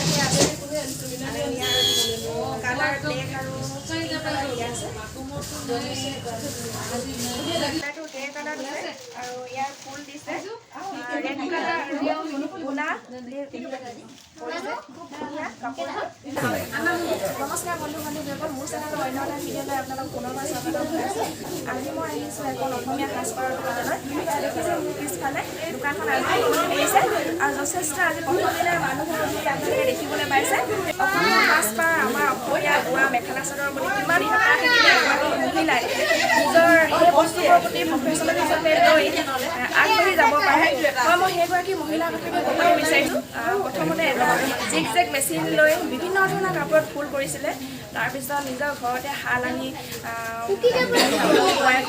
বিহুৱাহী আছে আৰু ইয়াৰ colour black আৰু পিংক কালাৰ দিয়া আছে কালাৰটো গ্ৰে কালাৰ দিছে আৰু ইয়াৰ ফুল দিছে ৰেড কালাৰ আৰু গুলা কৰিছে খুব ধুনীয়া কাপোৰ নমস্কাৰ বন্ধু বান্ধৱীসকল মোৰ চেনেলৰ অন্য এটা ভিডিঅ'লৈ আপোনালোক পুনৰবাৰ স্বাগতম জনাইছোঁ আজি মই আহিছোঁ এখন অসমীয়া সাজপাৰৰ দোকানলৈ দেখিছে মোৰ পিছফালে দোকানখন আজি কৰিছে আৰু যথেষ্ট আজি প্ৰথম দিনাৰ মানুহৰ আপোনালোকে দেখিবলৈ পাইছে অসমীয়া সাজপাৰ আমাৰ অসমীয়া বোৱা মেখেলা চাদৰৰ প্ৰতি কিমান হেঁপাহ থাকিলে এগৰাকী মহিলাই নিজৰ সেই বস্তুবোৰৰ প্ৰতি প্ৰফেচনেলিজমে লৈ আগবাঢ়ি যাব পাৰে মই সেইগৰাকী মহিলাৰ কথাকে ক'বলৈ বিচাৰিছোঁ প্ৰথমতে জিগ জেগ মেচিন লৈ বিভিন্ন ধৰণৰ কাপোৰত ফুল কৰিছিলে তাৰপিছত নিজৰ ঘৰতে শাল আনি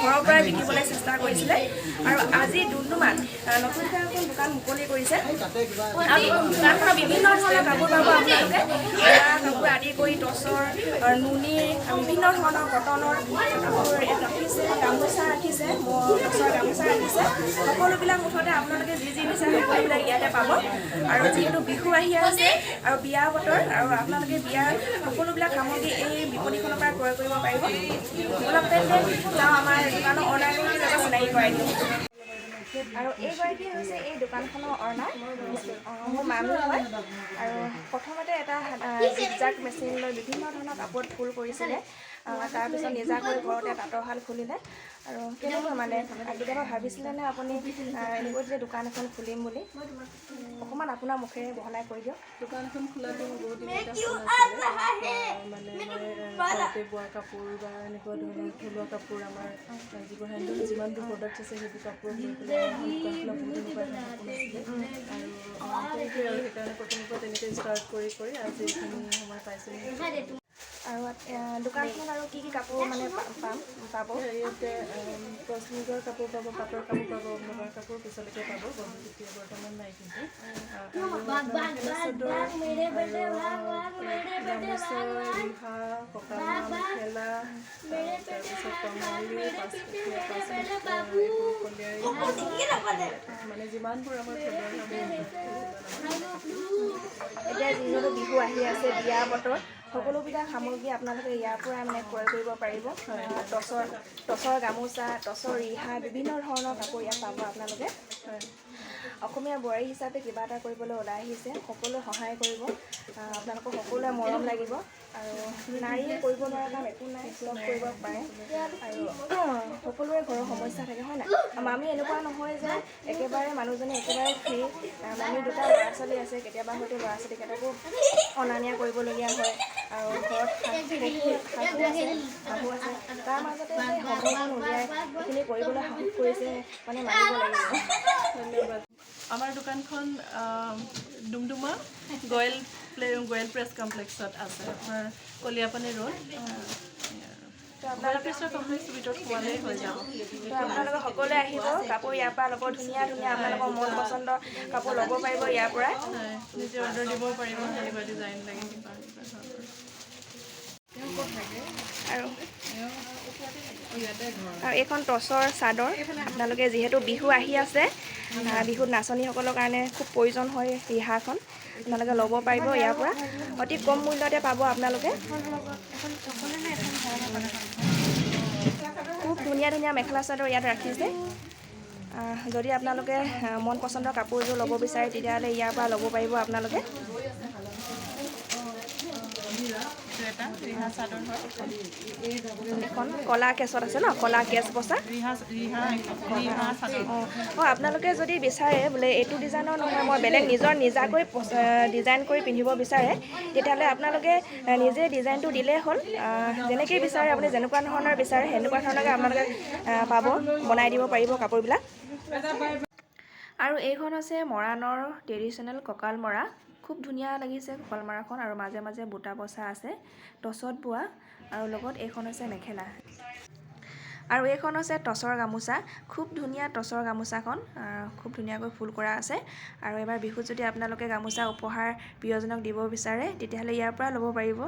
ঘৰৰ পৰাই বিকিবলৈ চেষ্টা কৰিছিলে আৰু আজি ডুমডুমাত নতুনকৈ এখন দোকান মুকলি কৰিছে আৰু দোকানখনত বিভিন্ন ধৰণৰ কাপোৰ পাব আপোনালোকে কাপোৰ আদি কৰি টচৰ নুনিৰ বিভিন্ন ধৰণৰ কটনৰ কাপোৰ ৰাখিছে গামোচা ৰাখিছে টচৰ গামোচা ৰাখিছে সকলোবিলাক মুঠতে আপোনালোকে যি যি বিচাৰে সকলোবিলাক ইয়াতে পাব আৰু যিহেতু বিহু আহি আছে আৰু বিয়া বতৰ আৰু আপোনালোকে বিয়াৰ সকলোবিলাক সামগ্ৰী এই বিপণীখনৰ পৰা ক্ৰয় কৰিব পাৰিব অলপ যাওঁ আমাৰ দোকানৰ অৰ্ডাৰগৰাকী যাতে চিনাকি কৰাই দিওঁ আৰু এইগৰাকী হৈছে এই দোকানখনৰ অৰ্ণাৰ মোৰ মামী হয় আৰু প্ৰথমতে এটা জিগজাগ মেচিন লৈ বিভিন্ন ধৰণৰ কাপোৰত ফুল কৰিছিলে তাৰপিছত নিজাকৈ ঘৰতে তাঁতৰ শাল খুলিলে আৰু কেনেকৈ মানে কেতিয়াবা ভাবিছিলেনে আপুনি এনেকৈ যে দোকান এখন খুলিম বুলি অকণমান আপোনাৰ মুখেৰে বহলাই কৈ দিয়ক দোকানখন খোলাটো বহুত দিন এটা সপোন আছিলে মানে মই ঘৰতে বোৱা কাপোৰ বা এনেকুৱা ধৰণৰ থলুৱা কাপোৰ আমাৰ যিবোৰ হেণ্ডলুম যিমানবোৰ প্ৰডাক্ট আছে সেইবোৰ কাপোৰ লৈ পেলাই দোকানখনত বহুত দিনৰ পৰা সপোন আছিলে আৰু সেইকাৰণে প্ৰথমে তেনেকৈ ষ্টাৰ্ট কৰি আজি এইখিনি সময় পাইছোঁ আৰু দোকানখনত আৰু কি কাপোৰ মানে পাব ইয়াতে কচমিকৰ কাপোৰ পাব পাটৰ কাপোৰ পাব মুগাৰ কাপোৰ পিছলৈকে পাব এতিয়া বৰ্তমান নাই কিন্তু গামোচা ৰিহা কঁকাল মেখেলা তাৰপিছত কঙালী মানে যিমানবোৰ আমাৰ এতিয়া যিহেতু বিহু আহি আছে বিয়া বতৰ সকলোবিলাক সামগ্ৰী আপোনালোকে ইয়াৰ পৰা মানে ক্ৰয় কৰিব পাৰিব টচৰ গামোচা টচৰ ৰিহা বিভিন্ন ধৰণৰ কাপোৰ ইয়াত পাব আপোনালোকে অসমীয়া বোৱাৰী হিচাপে কিবা এটা কৰিবলৈ ওলাই আহিছে সকলোৱে সহায় কৰিব আপোনালোকক সকলোৱে মৰম লাগিব আৰু নাৰীয়ে কৰিব নোৱাৰা কাম একো নাই চব কৰিব পাৰে আৰু সকলোৰে ঘৰৰ সমস্যা থাকে হয় নাই মামী এনেকুৱা নহয় যে একেবাৰে মানুহজনে একেবাৰে ফ্ৰী মামী দুটা ল'ৰা ছোৱালী আছে কেতিয়াবা হয়তো ল'ৰা ছোৱালীকেইটাকো অনা নিয়া কৰিবলগীয়া হয় আৰু ঘৰত শাহু আছে তাৰ মাজতে যে সময়কণ উলিয়াই এইখিনি কৰিবলৈ সাহস কৰিছে মানে মানিব লাগিব ধন্যবাদ আমাৰ দোকানখন ডুমডুমা গয়েল প্ৰেছ কমপ্লেক্সত আছে আপোনাৰ কলিয়াপানী ৰোড আপোনালোকে সকলোৱে আহিব কাপোৰ ইয়াৰ পৰা ল'ব ধুনীয়া ধুনীয়া আপোনালোকৰ মন পচন্দৰ কাপোৰ ল'ব পাৰিব ইয়াৰ পৰাই নিজে অৰ্ডাৰ দিব পাৰিব যেনেকুৱা ডিজাইন লাগে আৰু এইখন টচৰ চাদৰ আপোনালোকে যিহেতু বিহু আহি আছে বিহুত নাচনীসকলৰ কাৰণে খুব প্ৰয়োজন হয় ৰিহাখন আপোনালোকে ল'ব পাৰিব ইয়াৰ পৰা অতি কম মূল্যতে পাব আপোনালোকে খুব ধুনীয়া ধুনীয়া মেখেলা চাদৰ ইয়াত ৰাখিছে যদি আপোনালোকে মন পচন্দৰ কাপোৰযোৰ ল'ব বিচাৰে তেতিয়াহ'লে ইয়াৰ পৰা ল'ব পাৰিব আপোনালোকে এখন কলা কেছত আছে ন কলা কেছ বচা আপোনালোকে যদি বিচাৰে বোলে এইটো ডিজাইনৰ নহয় মই বেলেগ নিজৰ নিজাকৈ ডিজাইন কৰি পিন্ধিব বিচাৰে তেতিয়াহ'লে আপোনালোকে নিজে ডিজাইনটো দিলেই হ'ল যেনেকৈ বিচাৰে আপুনি যেনেকুৱা ধৰণৰ বিচাৰে সেনেকুৱা ধৰণকে আপোনালোকে পাব বনাই দিব পাৰিব কাপোৰবিলাক আৰু এইখন আছে মৰাণৰ ট্ৰেডিশ্যনেল কঁকাল মৰা খুব ধুনীয়া লাগিছে কঁকাল মৰাখন আৰু মাজে মাজে বুটা বচা আছে টচত বোৱা আৰু লগত এইখন হৈছে মেখেলা আৰু এইখন হৈছে টচৰ গামোচা খুব ধুনীয়া টচৰ গামোচাখন খুব ধুনীয়াকৈ ফুল কৰা আছে আৰু এবাৰ বিহুত যদি আপোনালোকে গামোচা উপহাৰ প্ৰিয়জনক দিব বিচাৰে তেতিয়াহ'লে ইয়াৰ পৰা ল'ব পাৰিব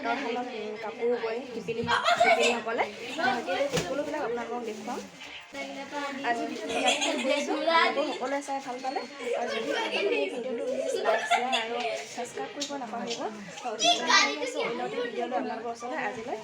তাঁতৰ শালত কাপোৰ বয় শিপিনীসকলে সকলোবিলাক আপোনালোকক দেখুৱাম। আজি ভিডিঅ'টো কৰিছোঁ, সকলোৱে চাই ভাল পালে আৰু যদি ভাল পালে এই ভিডিঅ'টো প্লিজ লাইক শ্বেয়াৰ আৰু ছাবস্ক্ৰাইব কৰিব নাপাহৰিব। অন্য ভিডিঅ'লৈ আপোনালোকৰ ওচৰলৈ আজিলৈ